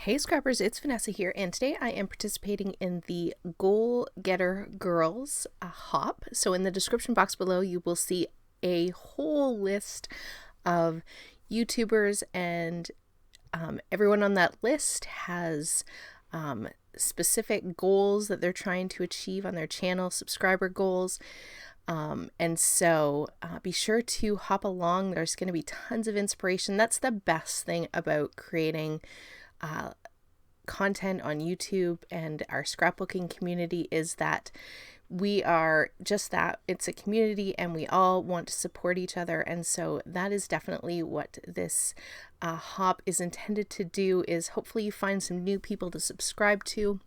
Hey Scrappers, it's Vanessa here, and today I am participating in the Goal Getter Girls hop. So in the description box below, you will see a whole list of YouTubers, and everyone on that list has specific goals that they're trying to achieve on their channel, subscriber goals. And so be sure to hop along. There's going to be tons of inspiration. That's the best thing about creating content on YouTube and our scrapbooking community, is that we are just that. It's a community and we all want to support each other. And so that is definitely what this hop is intended to do, is hopefully you find some new people to subscribe to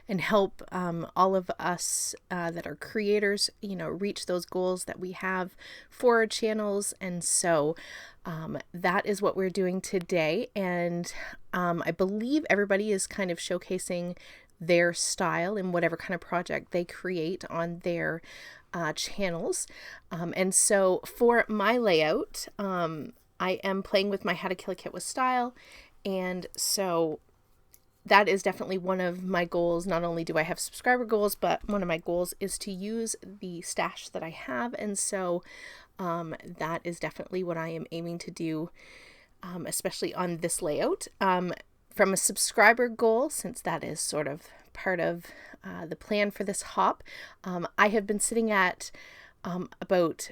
and help all of us that are creators, reach those goals that we have for our channels. And so that is what we're doing today. And I believe everybody is kind of showcasing their style in whatever kind of project they create on their channels. And so for my layout, I am playing with my How to Kill a Kit with Style. And so that is definitely one of my goals. Not only do I have subscriber goals, but one of my goals is to use the stash that I have. And so that is definitely what I am aiming to do, especially on this layout. From a subscriber goal, since that is sort of part of the plan for this hop, I have been sitting at about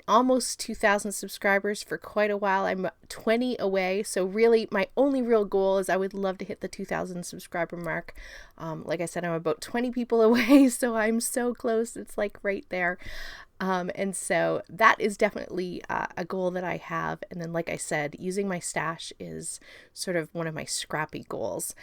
almost 2,000 subscribers for quite a while. I'm 20 away. So really my only real goal is I would love to hit the 2,000 subscriber mark. Like I said, I'm about 20 people away, so I'm so close. It's like right there. And so that is definitely a goal that I have. And then, like I said, using my stash is sort of one of my scrappy goals.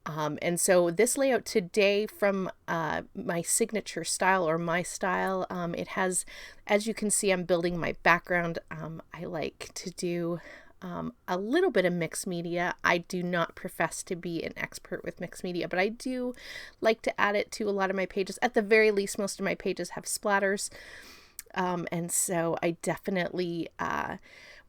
And so this layout today, from my signature style, or my style, it has, as you can see, I'm building my background. I like to do a little bit of mixed media. I do not profess to be an expert with mixed media, but I do like to add it to a lot of my pages. At the very least, most of my pages have splatters. And so I definitely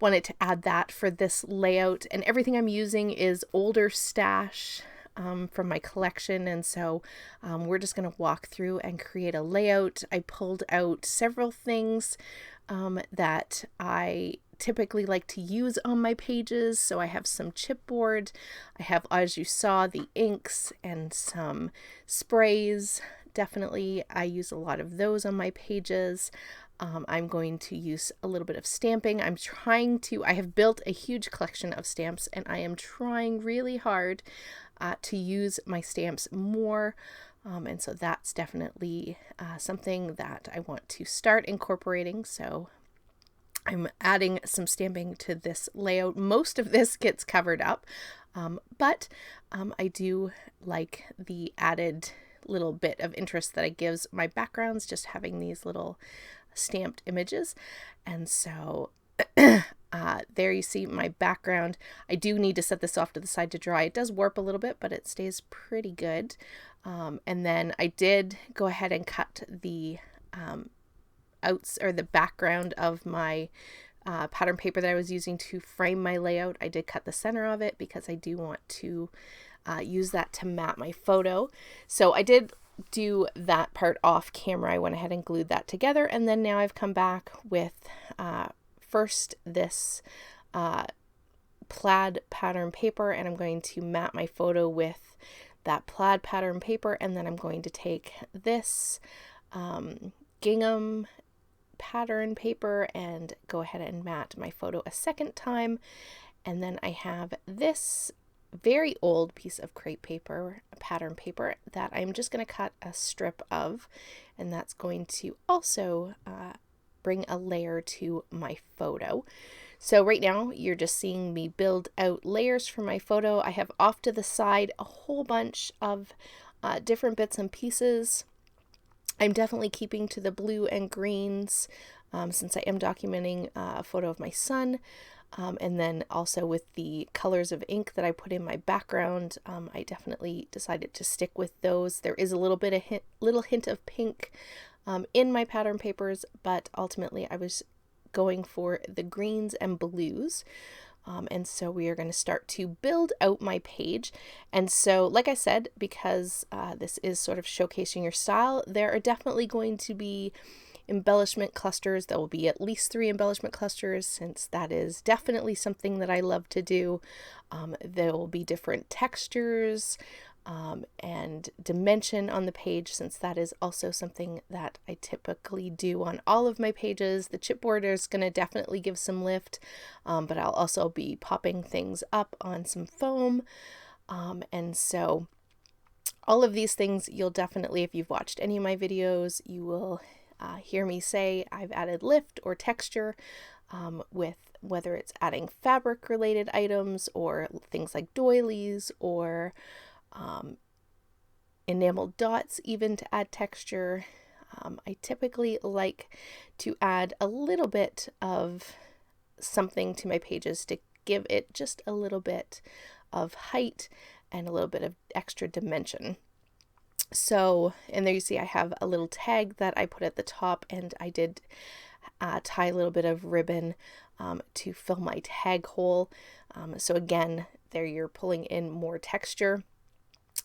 wanted to add that for this layout. And everything I'm using is older stash from my collection. And so we're just going to walk through and create a layout. I pulled out several things that I typically like to use on my pages. So I have some chipboard. I have, as you saw, the inks and some sprays. Definitely, I use a lot of those on my pages. I'm going to use a little bit of stamping. I have built a huge collection of stamps, and I am trying really hard to use my stamps more. And so that's definitely something that I want to start incorporating. So I'm adding some stamping to this layout. Most of this gets covered up, but I do like the added little bit of interest that it gives my backgrounds, just having these little stamped images. And so there you see my background. I do need to set this off to the side to dry. It does warp a little bit, but it stays pretty good. And then I did go ahead and cut the the background of my pattern paper that I was using to frame my layout. I did cut the center of it because I do want to use that to map my photo. So I did do that part off camera. I went ahead and glued that together, and then now I've come back with first this plaid pattern paper, and I'm going to map my photo with that plaid pattern paper, and then I'm going to take this gingham pattern paper and go ahead and mat my photo a second time. And then I have this very old piece of crepe paper, pattern paper, that I'm just going to cut a strip of, and that's going to also bring a layer to my photo. So right now you're just seeing me build out layers for my photo. I have off to the side a whole bunch of different bits and pieces. I'm definitely keeping to the blue and greens since I am documenting a photo of my son. And then also with the colors of ink that I put in my background, I definitely decided to stick with those. There is a little bit of little hint of pink in my pattern papers, but ultimately I was going for the greens and blues. And so we are going to start to build out my page. And so, like I said, because this is sort of showcasing your style, there are definitely going to be embellishment clusters. There will be at least 3 embellishment clusters, since that is definitely something that I love to do. There will be different textures and dimension on the page, since that is also something that I typically do on all of my pages. The chipboard is going to definitely give some lift, but I'll also be popping things up on some foam. And so all of these things, you'll definitely, if you've watched any of my videos, you will hear me say I've added lift or texture with whether it's adding fabric related items or things like doilies or enameled dots even to add texture. I typically like to add a little bit of something to my pages to give it just a little bit of height and a little bit of extra dimension. So, and there you see I have a little tag that I put at the top, and I did tie a little bit of ribbon to fill my tag hole. So again, there you're pulling in more texture.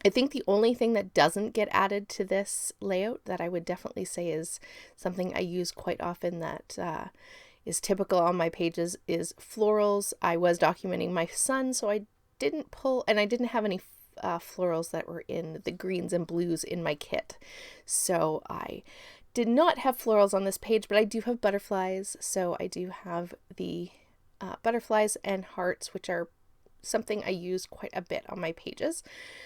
I think the only thing that doesn't get added to this layout that I would definitely say is something I use quite often that is typical on my pages is florals. I was documenting my son, so I didn't pull, and I didn't have any florals that were in the greens and blues in my kit. So I did not have florals on this page, but I do have butterflies. So I do have the butterflies and hearts, which are something I use quite a bit on my pages.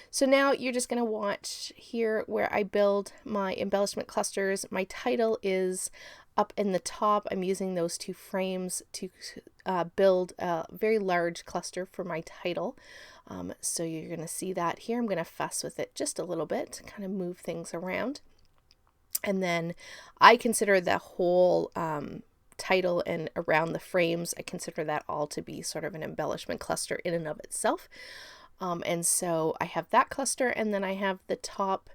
So now you're just going to watch here where I build my embellishment clusters. My title is up in the top. I'm using those 2 frames to build a very large cluster for my title. So you're going to see that here. I'm going to fuss with it just a little bit to kind of move things around. And then I consider the whole title and around the frames, I consider that all to be sort of an embellishment cluster in and of itself. And so I have that cluster, and then I have the top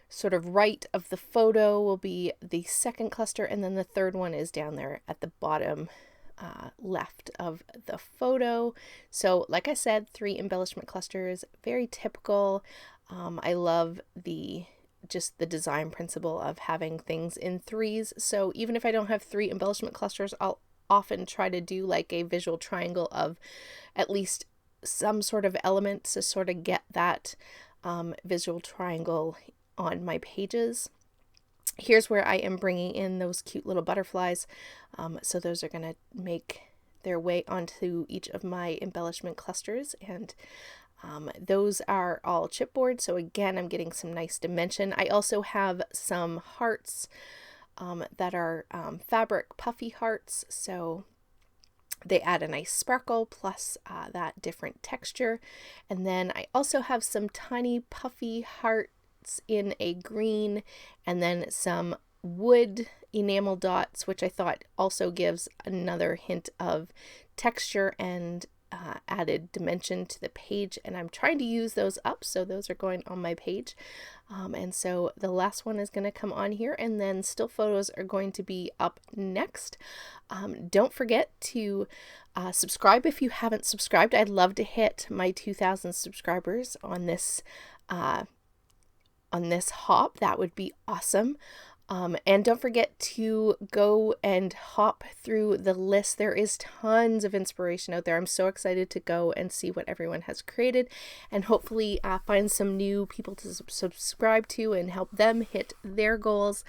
sort of right of the photo will be the second cluster, and then the third one is down there at the bottom left of the photo. So like I said, 3 embellishment clusters, very typical. I love just the design principle of having things in 3s. So even if I don't have 3 embellishment clusters, I'll often try to do like a visual triangle of at least some sort of element to sort of get that visual triangle on my pages. Here's where I am bringing in those cute little butterflies. So those are going to make their way onto each of my embellishment clusters, and those are all chipboard. So again, I'm getting some nice dimension. I also have some hearts that are fabric puffy hearts. So they add a nice sparkle plus that different texture. And then I also have some tiny puffy hearts in a green, and then some wood enamel dots, which I thought also gives another hint of texture and added dimension to the page. And I'm trying to use those up, so those are going on my page. And so the last one is going to come on here, and then still photos are going to be up next. Don't forget to subscribe if you haven't subscribed. I'd love to hit my 2,000 subscribers on this hop. That would be awesome. And don't forget to go and hop through the list. There is tons of inspiration out there. I'm so excited to go and see what everyone has created, and hopefully find some new people to subscribe to and help them hit their goals.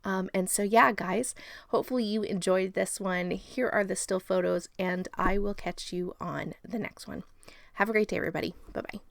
And so yeah, guys, hopefully you enjoyed this one. Here are the still photos, and I will catch you on the next one. Have a great day, everybody. Bye-bye.